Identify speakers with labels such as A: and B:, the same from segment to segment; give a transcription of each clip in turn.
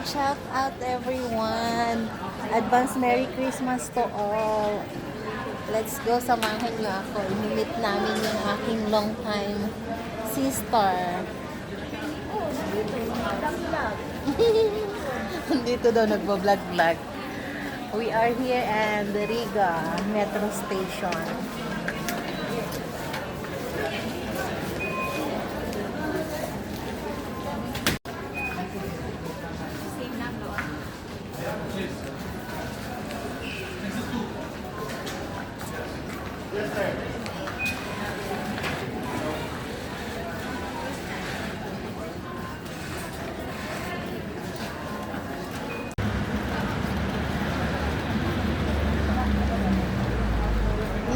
A: Shout out everyone! Advance Merry Christmas to all! Let's go, samahan niyo ako. Inimit namin yung aking long time sister. Dito daw nagbablog-vlog. We are here at the Riga Metro Station.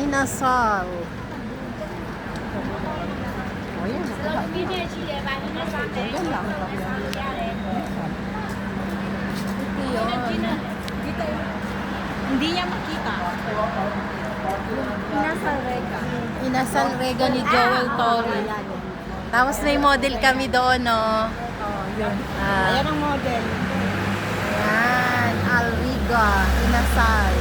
A: Inasal. Oh, yan.
B: Hindi niya makita.
A: Inasal Rega. Inasal Rega ni Joel Torre. Tapos may model kami doon, no?
B: Oh, yun.
A: Ayan
B: ang model.
A: Ayan, Alriga, Inasal.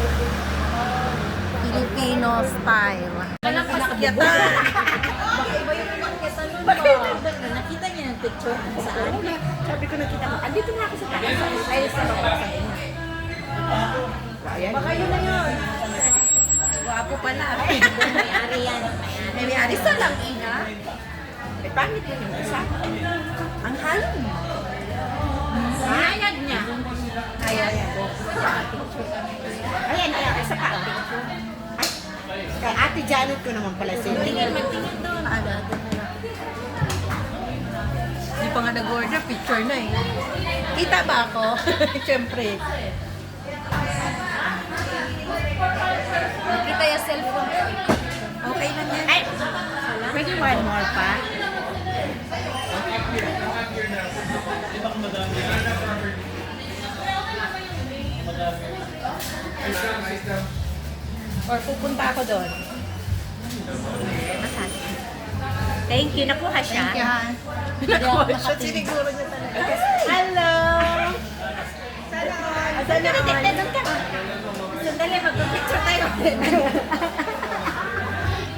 A: Filipino style.
B: Walang pasakyatan. Baka iba yung pasakyatan nun ba? Nakita niya yung picture? Saan? Sabi ko nakita mo. Andito na ako sa taas. Ay, sa baba sa inyo. Baka yun na yun. Wapo pala. May-ari yan. May-ari sa lang ina. May pangit yun yung isa. Ang halong. Hayag niya. Hayag. Ayan, isa pa. Kay Ate Janet ko naman pala siya. Magtingin doon.
A: Hindi pa nga nag-order, picture na eh. Kita ba ako? Siyempre.
B: Nakita yung cellphone.
A: Okay lang yan.
B: Ay! Pwede one more pa? Or pupunta ako doon. Thank you. Nakuha siya.
A: Thank you, ha?
B: Nakuha siya. Siniguro niya talaga. Hello! Sana all. Doon ka. Sandali, magpapicture tayo.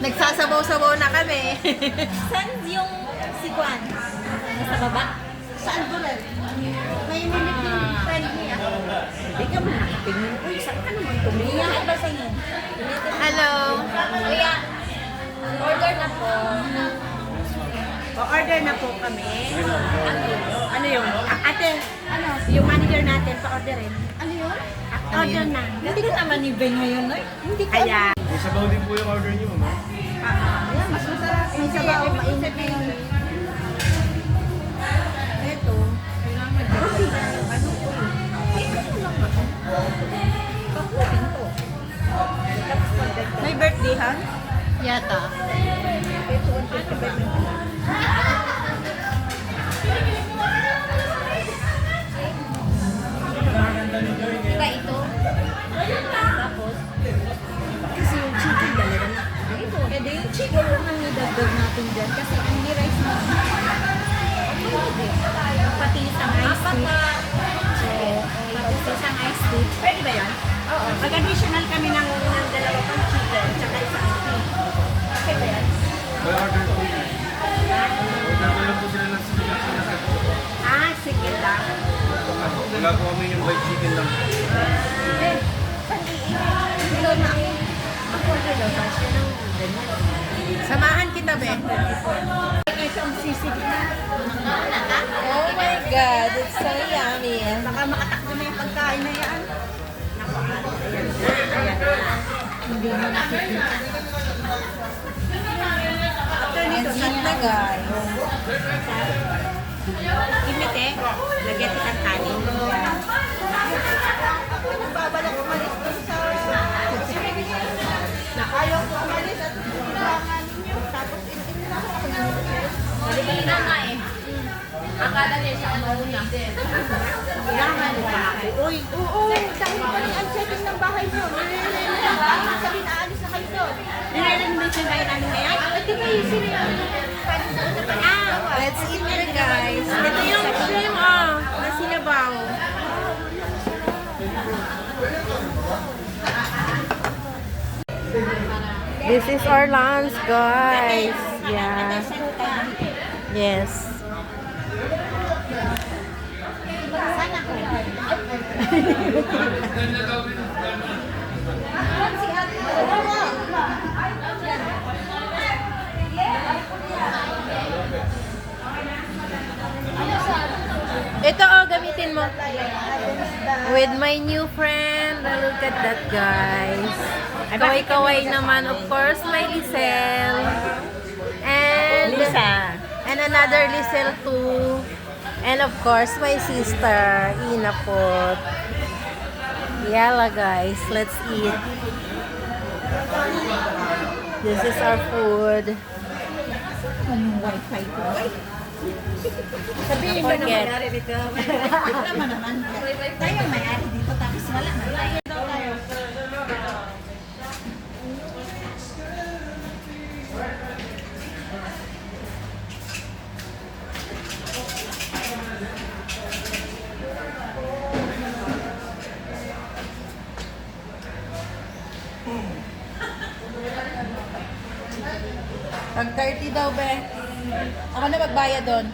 A: Nagsasabaw-sabaw na kami.
B: Saan yung si Juan? Nasa baba? Saan doon? May minute yung friend niya. Hindi ka man nakatingin. Uy, saan ka naman tumingin? Iyahan ba sa inyo?
A: Hello.
B: Kuya, order na po. O-order na po kami. Ano yun? Ate, ano? Yung manager natin pa-orderin. Ano yun? Order na. Hindi ko naman i-ben ngayon, no? Hindi ko. Ayan.
C: May sabaw din po yung order niyo, ma'am.
B: Ayan, mas masarap. May sabaw, mainit na yun. Ito, kailangan ano po yun? Pakutin to. May birthday, ha?
A: Yata.
B: Ito, ang birthday. Diba ito? Tapos, kasi yung chicken talaga na. Ito, pwede yung chicken lang ang idagdag natin dyan. Kasi only rice na. Pati isang ice tea. Pati isang ice tea. Pwede ba yan? Oo. Mag-additional kami ng dalawa pang chicken tsaka isang tea. Okay ba yan?
C: May order po yun. Order ko lang po sila ng sinigang.
B: Ah, sige lang.
C: Wala po kami yung white chicken lang.
B: Eh, saan iiwan? Ilo na. Ako order daw. Kasi ng ganyan.
A: Samahan kita, be.
B: Ito ang sisig na.
A: Oh my God, it's so yummy.
B: Baka makatakbo na yung pagkain na yan. Naku, ayan na. Ayan na. Hindi mo nakikita.
A: And sweet na, guys.
B: Imite, lagyan kitang kanin. Ako nagbabalak umalis dun sa... Hindi na nga eh. Akala niya siya ang mauna. Yaman mo pa ako. Uy, oo. Dahil pa rin ang checking ng bahay niyo. Sabi na alis na kayo doon. Nilailan mo yung bahay namin ngayon? Ito ba yung sila yung
A: Let's eat na guys.
B: Ito yung shrimp na sinabaw.
A: This is our lunch, guys. Yeah. Yes. Ito gamitin mo. With my new friend. Look at that, guys. Kaway-kaway naman. Of course, may Lisel. And
B: Lisa.
A: And another Lisel too. And of course, my sister, Ina po. Yala guys, let's eat. This is our food.
B: Anong wifi ko? Sabihin mo na may-ari dito. Naman naman. Tayo ang may-ari dito tapos wala na tayo.
A: Pag 30 daw, be. Ako na magbayad doon.